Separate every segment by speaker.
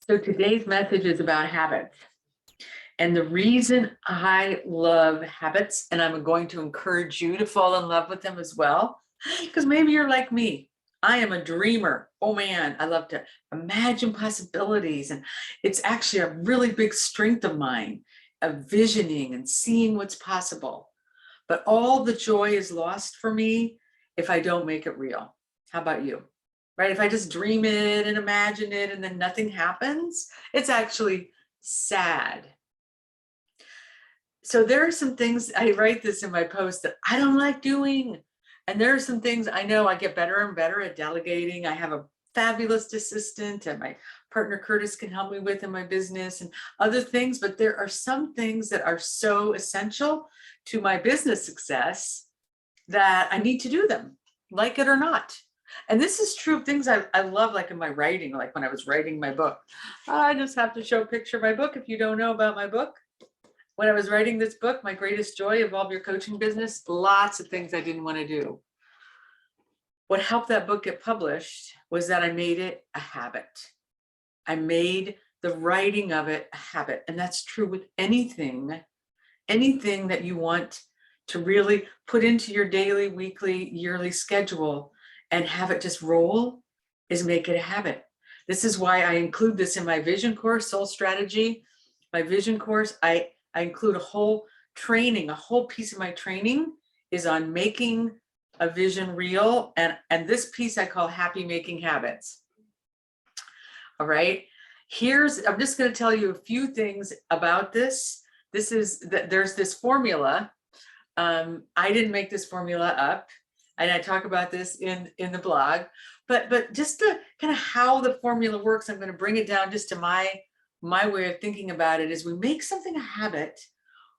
Speaker 1: So today's message is about habits. And the reason I love habits, and I'm going to encourage you to fall in love with them as well, because maybe you're like me. I am a dreamer. Oh man, I love to imagine possibilities. And it's actually a really big strength of mine, of visioning and seeing what's possible. But all the joy is lost for me if I don't make it real. How about you? Right? If I just dream it and imagine it and then nothing happens, it's actually sad. So there are some things, I write this in my post, that I don't like doing. And there are some things I know I get better and better at delegating. I have a fabulous assistant, and my partner Curtis can help me with in my business and other things. But there are some things that are so essential to my business success that I need to do them, like it or not. And this is true of things I love, like in my writing, like when I was writing my book. I just have to show a picture of my book if you don't know about my book. When I was writing this book, My Greatest Joy, Evolve Your Coaching Business, lots of things I didn't want to do. What helped that book get published was that I made it a habit. I made the writing of it a habit. And that's true with anything that you want to really put into your daily, weekly, yearly schedule and have it just roll, is make it a habit. This is why I include this in my vision course, Soul Strategy. My vision course, I include a whole training, a whole piece of my training is on making a vision real. And this piece I call Happy Making Habits. All right. I'm just going to tell you a few things about this. There's this formula. I didn't make this formula up. And I talk about this in the blog, but just to kind of how the formula works, I'm going to bring it down just to my way of thinking about it. Is we make something a habit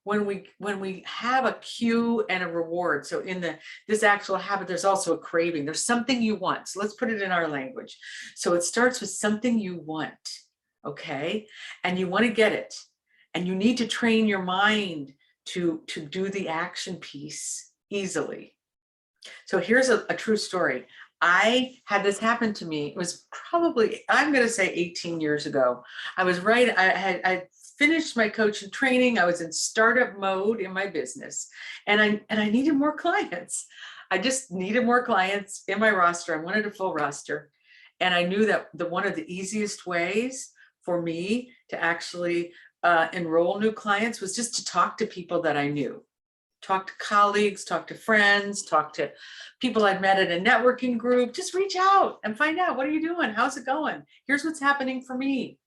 Speaker 1: when we have a cue and a reward. So in this actual habit, there's also a craving. There's something you want. So let's put it in our language. So it starts with something you want, okay? And you want to get it. And you need to train your mind to do the action piece easily. So here's a true story. I had this happen to me. It was probably, I'm going to say 18 years ago. I finished my coaching training. I was in startup mode in my business, and I needed more clients. I just needed more clients in my roster. I wanted a full roster. And I knew that one of the easiest ways for me to actually enroll new clients was just to talk to people that I knew. Talk to colleagues, talk to friends, talk to people I'd met at a networking group. Just reach out and find out, what are you doing? How's it going? Here's what's happening for me.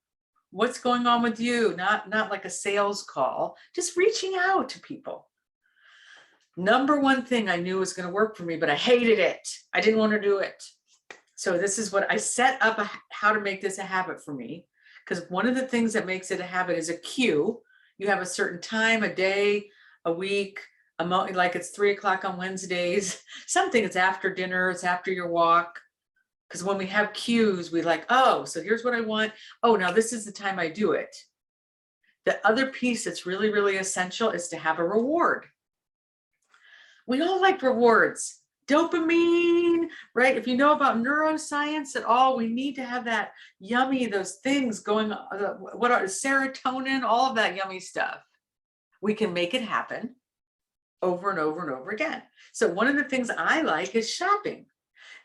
Speaker 1: What's going on with you? Not like a sales call, just reaching out to people. Number one thing I knew was going to work for me, but I hated it. I didn't want to do it. So this is what I set up, how to make this a habit for me. Because one of the things that makes it a habit is a cue. You have a certain time, a day, a week, like it's 3 o'clock on Wednesdays, something. It's after dinner, it's after your walk. Because when we have cues, we like, oh, so here's what I want. Oh, now this is the time I do it. The other piece that's really, really essential is to have a reward. We all like rewards. Dopamine, right? If you know about neuroscience at all, we need to have that yummy, those things going, what are serotonin, all of that yummy stuff. We can make it happen over and over and over again. So one of the things I like is shopping.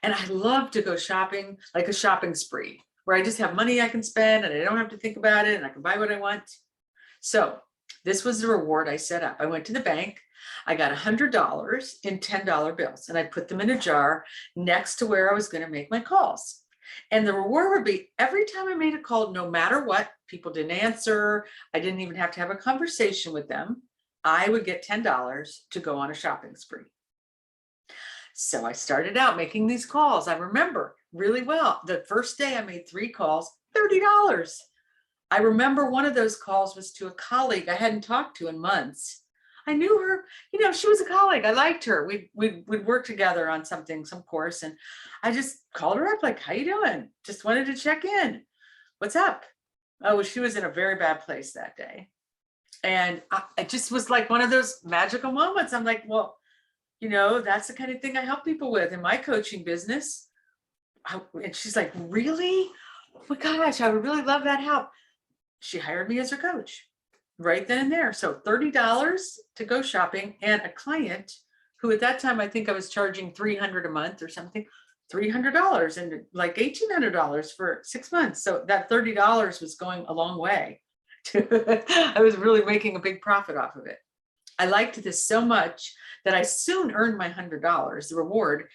Speaker 1: And I love to go shopping, like a shopping spree, where I just have money I can spend and I don't have to think about it and I can buy what I want. So this was the reward I set up. I went to the bank. I got $100 in $10 bills, and I put them in a jar next to where I was going to make my calls. And the reward would be every time I made a call, no matter what, people didn't answer, I didn't even have to have a conversation with them, I would get $10 to go on a shopping spree. So I started out making these calls. I remember really well. The first day I made 3 calls, $30. I remember one of those calls was to a colleague I hadn't talked to in months. I knew her, she was a colleague. I liked her. We'd work together on some course. And I just called her up like, how you doing? Just wanted to check in. What's up? Oh, she was in a very bad place that day. And it just was like one of those magical moments. I'm like, well, that's the kind of thing I help people with in my coaching business. And she's like, really? oh my gosh, I would really love that help. She hired me as her coach right then and there. So $30 to go shopping, and a client who at that time, I think I was charging $300 a month or something, $300 and like $1,800 for 6 months. So that $30 was going a long way. I was really making a big profit off of it. I liked this so much that I soon earned my $100, the reward.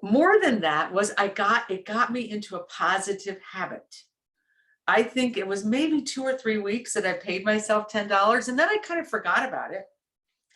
Speaker 1: More than that was it got me into a positive habit. I think it was maybe 2 or 3 weeks that I paid myself $10, and then I kind of forgot about it.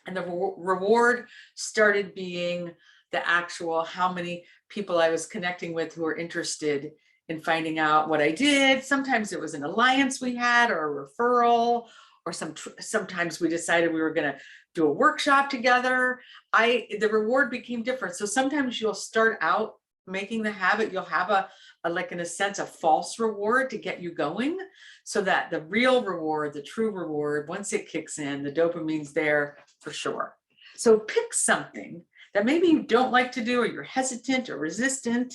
Speaker 1: And the reward started being the actual how many people I was connecting with who were interested in finding out what I did. Sometimes it was an alliance we had or a referral, or sometimes we decided we were going to do a workshop together. The reward became different. So sometimes you'll start out making the habit, you'll have a like in a sense, a false reward to get you going, so that the real reward, the true reward, once it kicks in, the dopamine's there for sure. So pick something that maybe you don't like to do, or you're hesitant or resistant,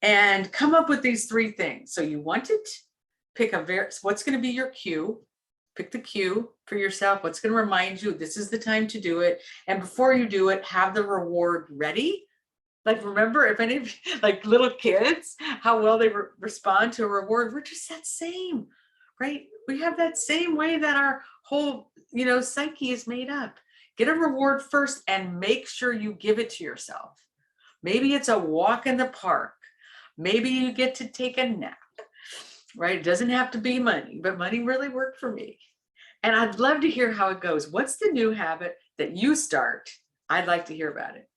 Speaker 1: and come up with these 3 things. So you want it, pick what's going to be your cue. Pick the cue for yourself. What's going to remind you this is the time to do it. And before you do it, have the reward ready. Like, remember, if any, like little kids, how well they respond to a reward. We're just that same, right? We have that same way that our whole, psyche is made up. Get a reward first and make sure you give it to yourself. Maybe it's a walk in the park. Maybe you get to take a nap, right? It doesn't have to be money, but money really worked for me. And I'd love to hear how it goes. What's the new habit that you start? I'd like to hear about it.